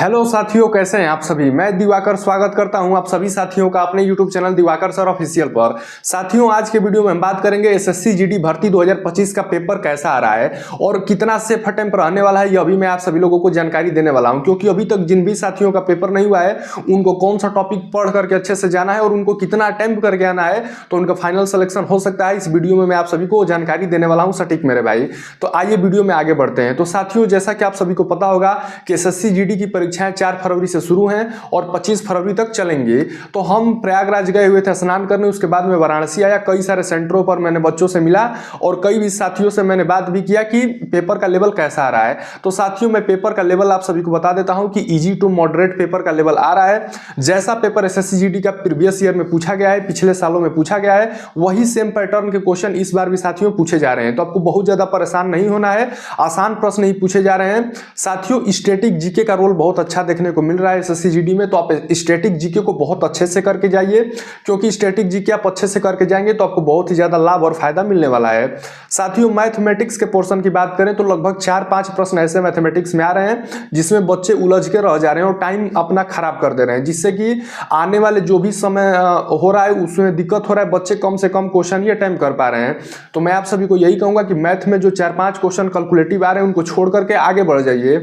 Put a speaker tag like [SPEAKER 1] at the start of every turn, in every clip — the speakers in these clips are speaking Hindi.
[SPEAKER 1] हेलो साथियों, कैसे हैं आप सभी। मैं दिवाकर स्वागत करता हूं आप सभी साथियों का अपने YouTube channel Diwakar sir official पर। साथियों, आज के वीडियो में हम बात करेंगे एसएससी जीडी भर्ती 2025 का पेपर कैसा आ रहा है और कितना सेफ अटेम्प्ट रहने वाला है। ये अभी मैं आप सभी लोगों को जानकारी देने वाला हूं, क्योंकि अभी तक जिन भी साथियों का पेपर नहीं हुआ है उनको कौन सा टॉपिक पढ़ करके अच्छे से जाना है और उनको कितना अटेम्प्ट करके आना है, तो उनका फाइनल सिलेक्शन हो सकता है। इस वीडियो में मैं आप सभी को जानकारी देने वाला हूं सटीक मेरे भाई। तो आइए वीडियो में आगे बढ़ते हैं। तो साथियों, जैसा कि आप सभी को पता होगा कि एसएससी जीडी की परीक्षाएं 4 फरवरी से शुरू हैं और 25 फरवरी तक चलेंगे। तो हम प्रयागराज गए हुए थे स्नान करने, उसके बाद में वाराणसी आया। कई सारे सेंटरों पर मैंने बच्चों से मिला और कई भी साथियों से मैंने बात भी किया कि पेपर का लेवल कैसा आ रहा है। तो साथियों, मैं पेपर का लेवल आप सभी को बता देता हूं कि इजी टू मॉडरेट पेपर का लेवल आ रहा है। जैसा पेपर एसएससी जीडी का प्रीवियस ईयर में पूछा गया है, पिछले सालों में पूछा गया है, वही सेम पैटर्न के क्वेश्चन इस बार भी साथियों पूछे जा रहे हैं। तो आपको बहुत ज्यादा परेशान नहीं होना है, आसान प्रश्न ही पूछे जा रहे हैं। साथियों, स्टैटिक जीके का रोल बहुत अच्छा देखने को मिल रहा है एसएससी जीडी में। तो आप स्टैटिक जीके को बहुत अच्छे से करके जाइए, क्योंकि स्टैटिक जीके आप अच्छे से करके जाएंगे तो आपको बहुत ही ज्यादा लाभ और फायदा मिलने वाला है। साथियों, मैथमेटिक्स के पोर्शन की बात करें तो लगभग 4-5 प्रश्न ऐसे मैथमेटिक्स में आ रहे हैं जिसमें बच्चे उलझ के रह जा रहे हैं और टाइम अपना खराब कर दे रहे हैं, जिससे कि आने वाले जो भी समय हो रहा है उसमें दिक्कत हो रहा है। बच्चे कम से कम क्वेश्चन ही अटेम्प्ट कर पा रहे हैं। तो मैं आप सभी को यही कहूंगा कि मैथ में जो 4-5 क्वेश्चन कैलकुलेटिव आ रहे हैं उनको छोड़ करके आगे बढ़ जाइए।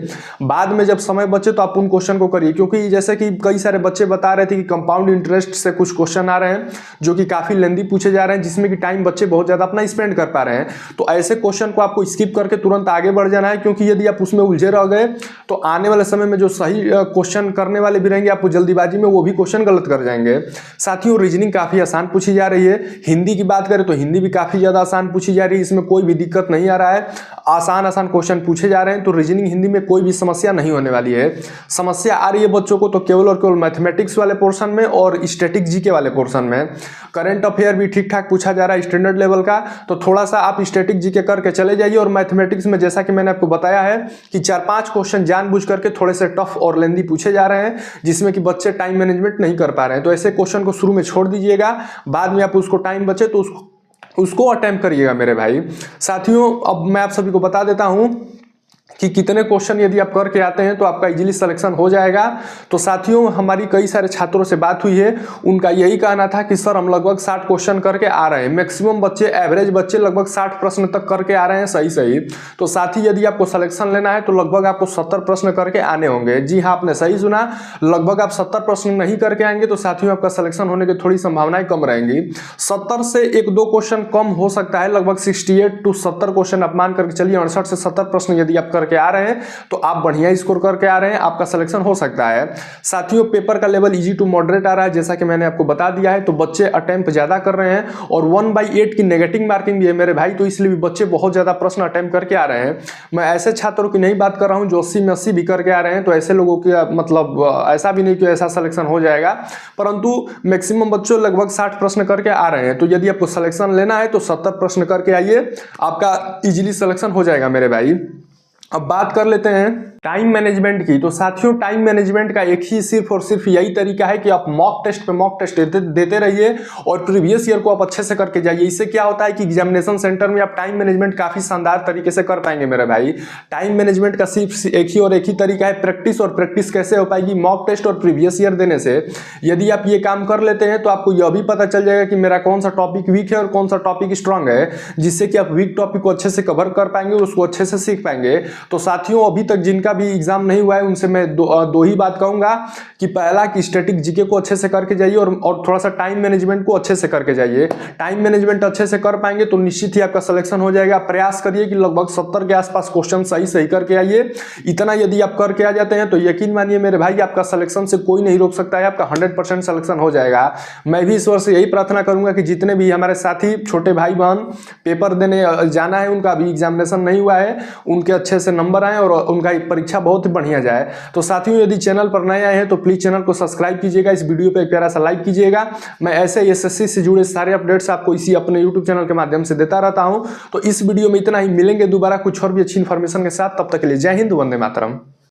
[SPEAKER 1] बाद में जब समय बचे तो आप उन क्वेश्चन को करिए, क्योंकि जैसे कि कई सारे बच्चे बता रहे थे कि कंपाउंड इंटरेस्ट से कुछ क्वेश्चन आ रहे हैं जो कि काफी लेंदी पूछे जा रहे हैं, जिसमें कि टाइम बच्चे बहुत ज्यादा अपना स्पेंड कर पा रहे हैं। तो ऐसे क्वेश्चन को आपको स्किप करके तुरंत आगे बढ़ जाना है, क्योंकि यदि आप उसमें उलझे रह गए तो आने वाले समय में जो सही क्वेश्चन करने वाले भी रहेंगे आपको जल्दीबाजी में वो भी क्वेश्चन गलत कर जाएंगे। साथियों, रीजनिंग काफी आसान पूछी जा रही है। हिंदी की बात करें तो हिंदी भी काफी ज्यादा आसान पूछी जा रही है, इसमें कोई भी दिक्कत नहीं आ रहा है। आसान क्वेश्चन पूछे जा रहे हैं, तो रीजनिंग हिंदी में कोई भी समस्या नहीं होने वाली है। समस्या आ रही है बच्चों को तो केवल और केवल मैथमेटिक्स वाले पोर्शन में और स्टैटिक जीके वाले पोर्शन में। करंट अफेयर भी ठीक ठाक पूछा जा रहा है स्टैंडर्ड लेवल का, तो थोड़ा सा आप स्टैटिक जीके करके चले जाइए। और मैथमेटिक्स में जैसा कि मैंने आपको बताया है कि 4-5 क्वेश्चन जानबूझ करके थोड़े से टफ और लेंदी पूछे जा रहे हैं, जिसमें कि बच्चे टाइम मैनेजमेंट नहीं कर पा रहे हैं। तो ऐसे क्वेश्चन को शुरू में छोड़ दीजिएगा, बाद में आप उसको टाइम बचे तो उसको अटेम्प्ट करिएगा मेरे भाई। साथियों, अब मैं आप सभी को बता देता हूं कि कितने क्वेश्चन यदि आप करके आते हैं तो आपका इजीली सिलेक्शन हो जाएगा। तो साथियों, हमारी कई सारे छात्रों से बात हुई है, उनका यही कहना था कि सर हम लगभग 60 क्वेश्चन करके आ रहे हैं। मैक्सिमम बच्चे, एवरेज बच्चे लगभग 60 प्रश्न तक करके आ रहे हैं सही। तो साथी, यदि आपको सिलेक्शन लेना है तो लगभग आपको 70 प्रश्न करके आने होंगे। जी हाँ, आपने सही सुना, लगभग आप 70 प्रश्न नहीं करके आएंगे तो साथियों आपका सिलेक्शन होने की थोड़ी संभावनाएं कम रहेंगी। 70 से 1-2 क्वेश्चन कम हो सकता है, लगभग 68 to 70 क्वेश्चन आप मान करके चलिए। 68 से 70 प्रश्न यदि आप करके आ रहे हैं तो आप बढ़िया स्कोर करके आ रहे हैं, आपका सिलेक्शन हो सकता है। साथियों, पेपर का लेवल इजी टू मॉडरेट आ रहा है, जैसा कि मैंने आपको बता दिया है। तो बच्चे अटेम्प्ट ज्यादा कर रहे हैं और 1/8 की नेगेटिव मार्किंग भी है मेरे भाई, तो इसलिए भी बच्चे बहुत ज्यादा प्रश्न अटेम्प्ट करके आ रहे हैं। मैं ऐसे छात्रों की नहीं बात कर रहा हूं जो 80 में 80 भी करके आ रहे हैं, तो ऐसे लोगों की मतलब ऐसा भी नहीं कि ऐसा सिलेक्शन हो जाएगा, परंतु मैक्सिमम बच्चों लगभग 60 प्रश्न करके आ रहे हैं। तो यदि आपको सिलेक्शन लेना है तो 70 प्रश्न करके आइए, आपका इजीली सिलेक्शन हो जाएगा मेरे भाई। अब बात कर लेते हैं टाइम मैनेजमेंट की। तो साथियों, टाइम मैनेजमेंट का एक ही सिर्फ और सिर्फ यही तरीका है कि आप मॉक टेस्ट पे मॉक टेस्ट देते रहिए और प्रीवियस ईयर को आप अच्छे से करके जाइए। इससे क्या होता है कि एग्जामिनेशन सेंटर में आप टाइम मैनेजमेंट काफी शानदार तरीके से कर पाएंगे मेरे भाई। टाइम मैनेजमेंट का सिर्फ एक ही तरीका है, प्रैक्टिस। और प्रैक्टिस कैसे हो पाएगी? मॉक टेस्ट और प्रीवियस ईयर देने से। यदि आप ये काम कर लेते हैं तो आपको यह भी पता चल जाएगा कि मेरा कौन सा टॉपिक वीक है और कौन सा टॉपिक स्ट्रांग है, जिससे कि आप वीक टॉपिक को अच्छे से कवर कर पाएंगे, उसको अच्छे से सीख पाएंगे। तो साथियों, अभी तक जिनका भी एग्जाम नहीं हुआ है उनसे मैं दो ही बात कहूंगा कि पहला कि स्टैटिक जीके को अच्छे से करके जाइए और थोड़ा सा टाइम मैनेजमेंट को अच्छे से करके जाइए। टाइम मैनेजमेंट अच्छे से कर पाएंगे तो निश्चित ही आपका सिलेक्शन हो जाएगा। प्रयास करिए कि लगभग 70 के आसपास क्वेश्चन सही करके आइए। इतना यदि आप करके आ जाते हैं तो यकीन मानिए मेरे भाई, आपका सिलेक्शन से कोई नहीं रोक सकता है, आपका 100% सिलेक्शन हो जाएगा। मैं भी ईश्वर से यही प्रार्थना करूंगा कि जितने भी हमारे साथी छोटे भाई बहन पेपर देने जाना है, उनका अभी एग्जामिनेशन नहीं हुआ है, उनके अच्छे से नंबर आए और उनका परीक्षा बहुत ही बढ़िया जाए। तो साथियों, यदि चैनल पर नए आए हैं तो प्लीज चैनल को सब्सक्राइब कीजिएगा, इस वीडियो पे एक प्यारा सा लाइक कीजिएगा। मैं ऐसे एसएससी से जुड़े सारे अपडेट्स आपको इसी अपने यूट्यूब चैनल के माध्यम से देता रहता हूं। तो इस वीडियो में इतना ही, मिलेंगे दोबारा कुछ और भी अच्छी इन्फॉर्मेशन के साथ। तब तक के लिए जय हिंद, वंदे मातरम।